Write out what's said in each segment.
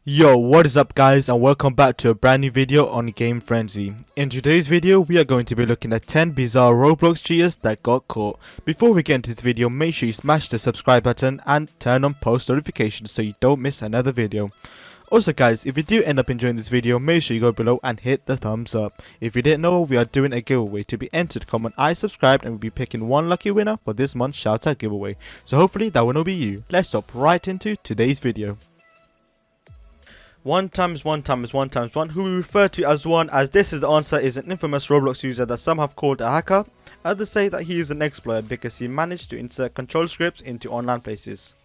Yo, what is up guys, and welcome back to a brand new video on Game Frenzy. In today's video, we are going to be looking at 10 bizarre Roblox cheaters that got caught. Before we get into this video, make sure you smash the subscribe button and turn on post notifications so you don't miss another video. Also guys, if you do end up enjoying this video, make sure you go below and hit the thumbs up. If you didn't know, we are doing a giveaway. To be entered, comment I subscribed and we'll be picking one lucky winner for this month's shoutout giveaway. So hopefully that will be you. Let's hop right into today's video. 1 times 1 times 1 times 1, who we refer to as 1, as this is the answer, is an infamous Roblox user that some have called a hacker. Others say that he is an exploit because he managed to insert control scripts into online places.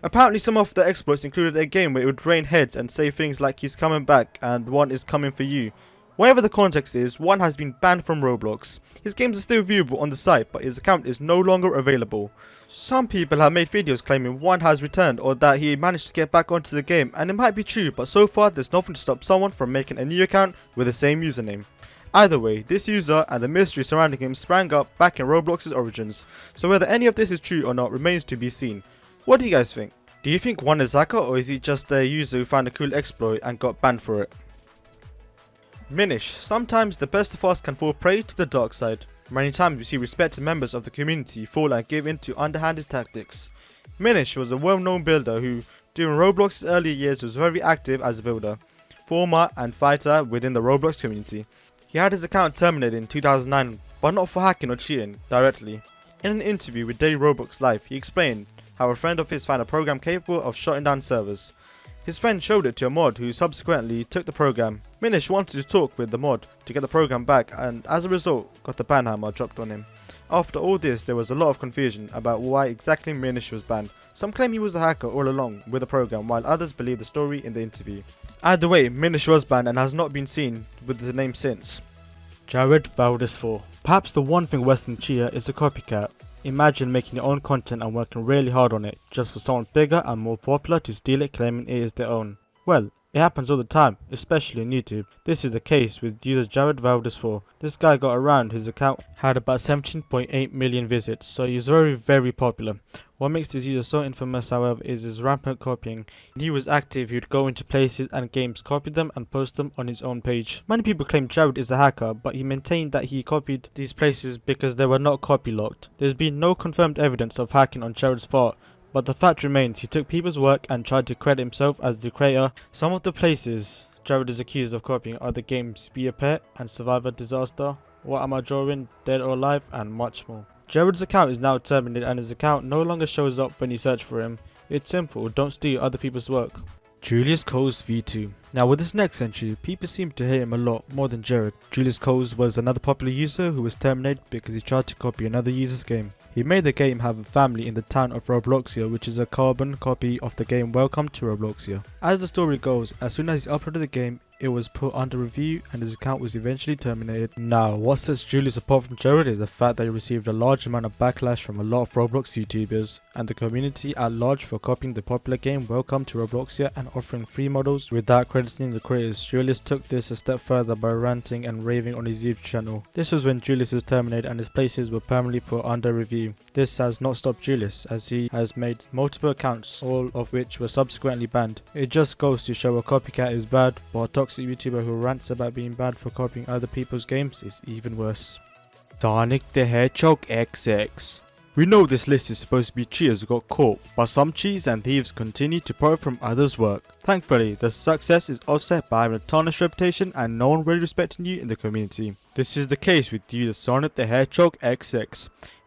Apparently some of the exploits included a game where it would rain heads and say things like he's coming back and 1 is coming for you. Whatever the context is, 1 has been banned from Roblox. His games are still viewable on the site, but his account is no longer available. Some people have made videos claiming 1 has returned or that he managed to get back onto the game, and it might be true, but so far there's nothing to stop someone from making a new account with the same username. Either way, this user and the mystery surrounding him sprang up back in Roblox's origins, so whether any of this is true or not remains to be seen. What do you guys think? Do you think 1 is a hacker, or is he just a user who found a cool exploit and got banned for it? Minish. Sometimes the best of us can fall prey to the dark side. Many times we see respected members of the community fall and give in to underhanded tactics. Minish was a well-known builder who, during Roblox's early years, was very active as a builder, former and fighter within the Roblox community. He had his account terminated in 2009, but not for hacking or cheating directly. In an interview with Daily Roblox Live, he explained how a friend of his found a program capable of shutting down servers. His friend showed it to a mod who subsequently took the program. Minish wanted to talk with the mod to get the program back, and as a result got the ban hammer dropped on him. After all this, there was a lot of confusion about why exactly Minish was banned. Some claim he was the hacker all along with the program, while others believe the story in the interview. Either way, Minish was banned and has not been seen with the name since. Jared Valdez 4. Perhaps the one thing worse than cheater is a copycat. Imagine making your own content and working really hard on it, just for someone bigger and more popular to steal it, claiming it is their own. Well, it happens all the time, especially on YouTube. This is the case with user Jared Valdez 4. This guy got around, his account had about 17.8 million visits, so he's very popular. What makes this user so infamous, however, is his rampant copying. When he was active, he would go into places and games, copy them and post them on his own page. Many people claim Jared is a hacker, but he maintained that he copied these places because they were not copy locked. There's been no confirmed evidence of hacking on Jared's part, but the fact remains he took people's work and tried to credit himself as the creator. Some of the places Jared is accused of copying are the games Be a Pet and Survivor Disaster, What Am I Drawing, Dead or Alive, and much more. Jared's account is now terminated and his account no longer shows up when you search for him. It's simple, don't steal other people's work. Julius Coles V2. Now with this next entry, people seem to hate him a lot more than Jared. Julius Coles was another popular user who was terminated because he tried to copy another user's game. He made the game have a family in the town of Robloxia, which is a carbon copy of the game Welcome to Robloxia. As the story goes, as soon as he uploaded the game, it was put under review and his account was eventually terminated. Now, what sets Julius apart from Jared is the fact that he received a large amount of backlash from a lot of Roblox YouTubers and the community at large for copying the popular game Welcome to Robloxia and offering free models without crediting the creators. Julius took this a step further by ranting and raving on his YouTube channel. This was when Julius was terminated and his places were permanently put under review. This has not stopped Julius, as he has made multiple accounts, all of which were subsequently banned. It just goes to show a copycat is bad, but a toxic YouTuber who rants about being banned for copying other people's games is even worse. Sonic the Hedgehog X. We know this list is supposed to be cheaters who got caught, but some cheats and thieves continue to profit from others' work. Thankfully, the success is offset by having a tarnished reputation and no one really respecting you in the community. This is the case with user Sonic the Hedgehog X.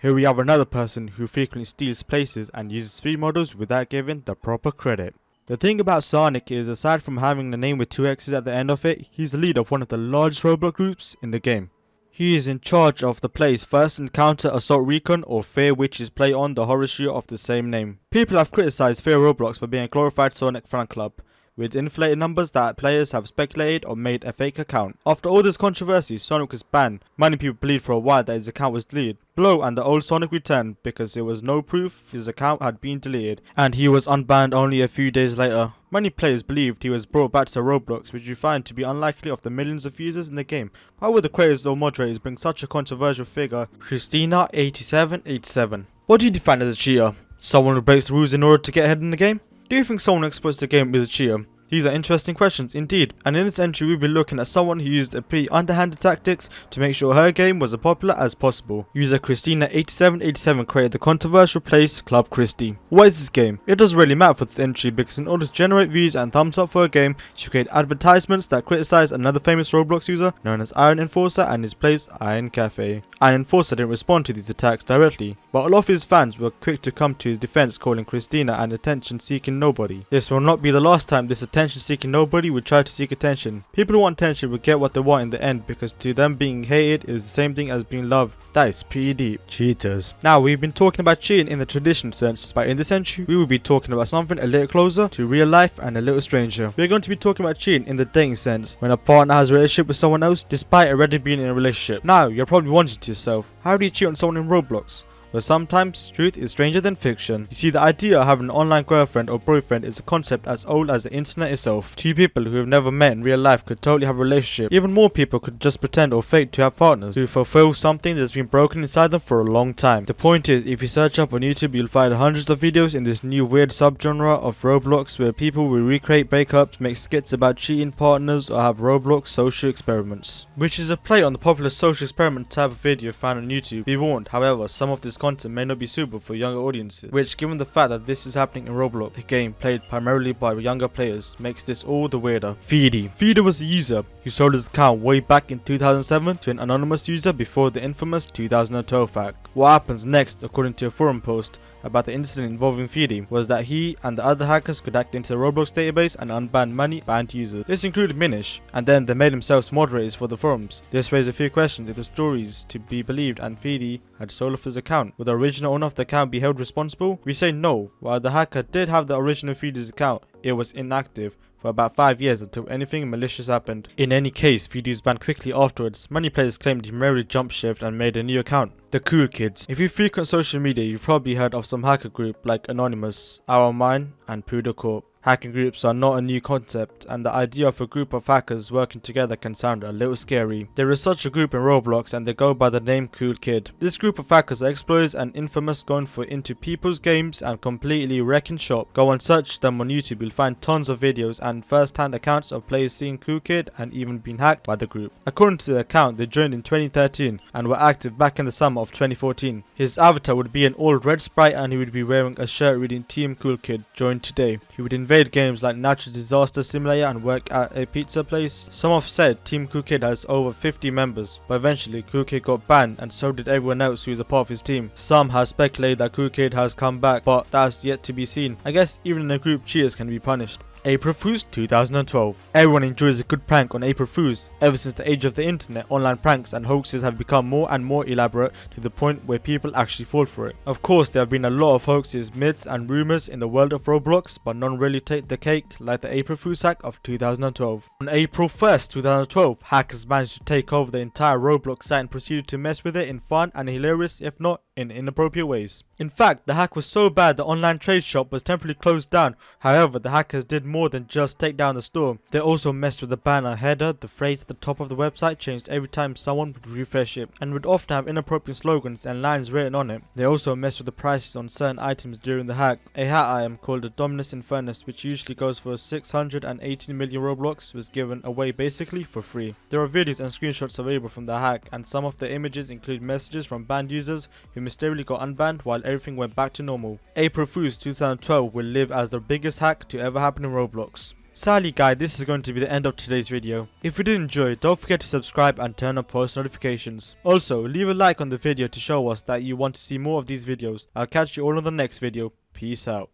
Here we have another person who frequently steals places and uses free models without giving the proper credit. The thing about Sonic is, aside from having the name with 2 X's at the end of it, he's the leader of one of the largest Roblox groups in the game. He is in charge of the play's first encounter Assault Recon or Fear, which is play on the horror show of the same name. People have criticized Fear Roblox for being a glorified Sonic fan club, with inflated numbers that players have speculated or made a fake account. After all this controversy, Sonic was banned. Many people believed for a while that his account was deleted. Blow and the old Sonic returned because there was no proof his account had been deleted, and he was unbanned only a few days later. Many players believed he was brought back to Roblox, which we find to be unlikely of the millions of users in the game. Why would the creators or moderators bring such a controversial figure? Christina 8787. What do you define as a cheater? Someone who breaks the rules in order to get ahead in the game? Do you think someone who exploits the game is a cheater? These are interesting questions indeed, and in this entry we'll be looking at someone who used a pretty underhanded tactics to make sure her game was as popular as possible. User Christina8787 created the controversial place Club Christie. What is this game? It doesn't really matter for this entry because in order to generate views and thumbs up for a game, she created advertisements that criticize another famous Roblox user known as Iron Enforcer and his place Iron Cafe. Iron Enforcer didn't respond to these attacks directly, but a lot of his fans were quick to come to his defense, calling Christina an attention-seeking nobody. This will not be the last time this attention-seeking nobody would try to seek attention. People who want attention will get what they want in the end, because to them being hated is the same thing as being loved. That is pretty deep. Cheaters. Now, we've been talking about cheating in the traditional sense, but in this entry we will be talking about something a little closer to real life and a little stranger. We're going to be talking about cheating in the dating sense, when a partner has a relationship with someone else despite already being in a relationship. Now, you're probably wondering to yourself, how do you cheat on someone in Roblox? Well, sometimes truth is stranger than fiction. You see, the idea of having an online girlfriend or boyfriend is a concept as old as the internet itself. Two people who have never met in real life could totally have a relationship. Even more people could just pretend or fake to have partners to fulfill something that's been broken inside them for a long time. The point is, if you search up on YouTube, you'll find hundreds of videos in this new weird subgenre of Roblox where people will recreate breakups, make skits about cheating partners, or have Roblox social experiments, which is a play on the popular social experiment type of video found on YouTube. Be warned, however, some of this content may not be suitable for younger audiences, which, given the fact that this is happening in Roblox, a game played primarily by younger players, makes this all the weirder. Feedy was a user who sold his account way back in 2007 to an anonymous user before the infamous 2012 hack. What happens next, according to a forum post about the incident involving Feedy, was that he and the other hackers could hack into the Roblox database and unban many banned users. This included Minish, and then they made themselves moderators for the forums. This raised a few questions if the stories to be believed and Feedy had sold off his account. Would the original owner of the account be held responsible? We say no. While the hacker did have the original Feedy's account, it was inactive for about 5 years until anything malicious happened. In any case, Feedy was banned quickly afterwards. Many players claimed he merely jump shift and made a new account. The cool kids. If you frequent social media, you've probably heard of some hacker group like Anonymous, Our Mine, and Poodle Corp. Hacking groups are not a new concept, and the idea of a group of hackers working together can sound a little scary. There is such a group in Roblox, and they go by the name Cool Kid. This group of hackers are exploiters and infamous, going into people's games and completely wrecking shop. Go and search them on YouTube, you'll find tons of videos and first-hand accounts of players seeing Cool Kid and even being hacked by the group. According to the account, they joined in 2013 and were active back in the summer of 2014. His avatar would be an old red sprite and he would be wearing a shirt reading Team Cool Kid, join today. He would invade games like Natural Disaster Simulator and work at a pizza place. Some have said Team Cool Kid has over 50 members, but eventually Cool Kid got banned and so did everyone else who is a part of his team. Some have speculated that Cool Kid has come back, but that's yet to be seen. I guess even in a group, cheaters can be punished. April Fools 2012. Everyone enjoys a good prank on April Fools. Ever since the age of the internet, online pranks and hoaxes have become more and more elaborate to the point where people actually fall for it. Of course, there have been a lot of hoaxes, myths and rumours in the world of Roblox, but none really take the cake like the April Fools hack of 2012. On April 1st, 2012, hackers managed to take over the entire Roblox site and proceeded to mess with it in fun and hilarious, if not in inappropriate ways. In fact, the hack was so bad the online trade shop was temporarily closed down. However, the hackers did more than just take down the store. They also messed with the banner header. The phrase at the top of the website changed every time someone would refresh it, and would often have inappropriate slogans and lines written on it. They also messed with the prices on certain items during the hack. A hat item called the Dominus Infernus, which usually goes for 618 million Roblox, was given away basically for free. There are videos and screenshots available from the hack, and some of the images include messages from banned users who mysteriously got unbanned while everything went back to normal. April Fools 2012 will live as the biggest hack to ever happen in Roblox. Sadly guys, this is going to be the end of today's video. If you did enjoy, don't forget to subscribe and turn on post notifications. Also, leave a like on the video to show us that you want to see more of these videos. I'll catch you all on the next video. Peace out.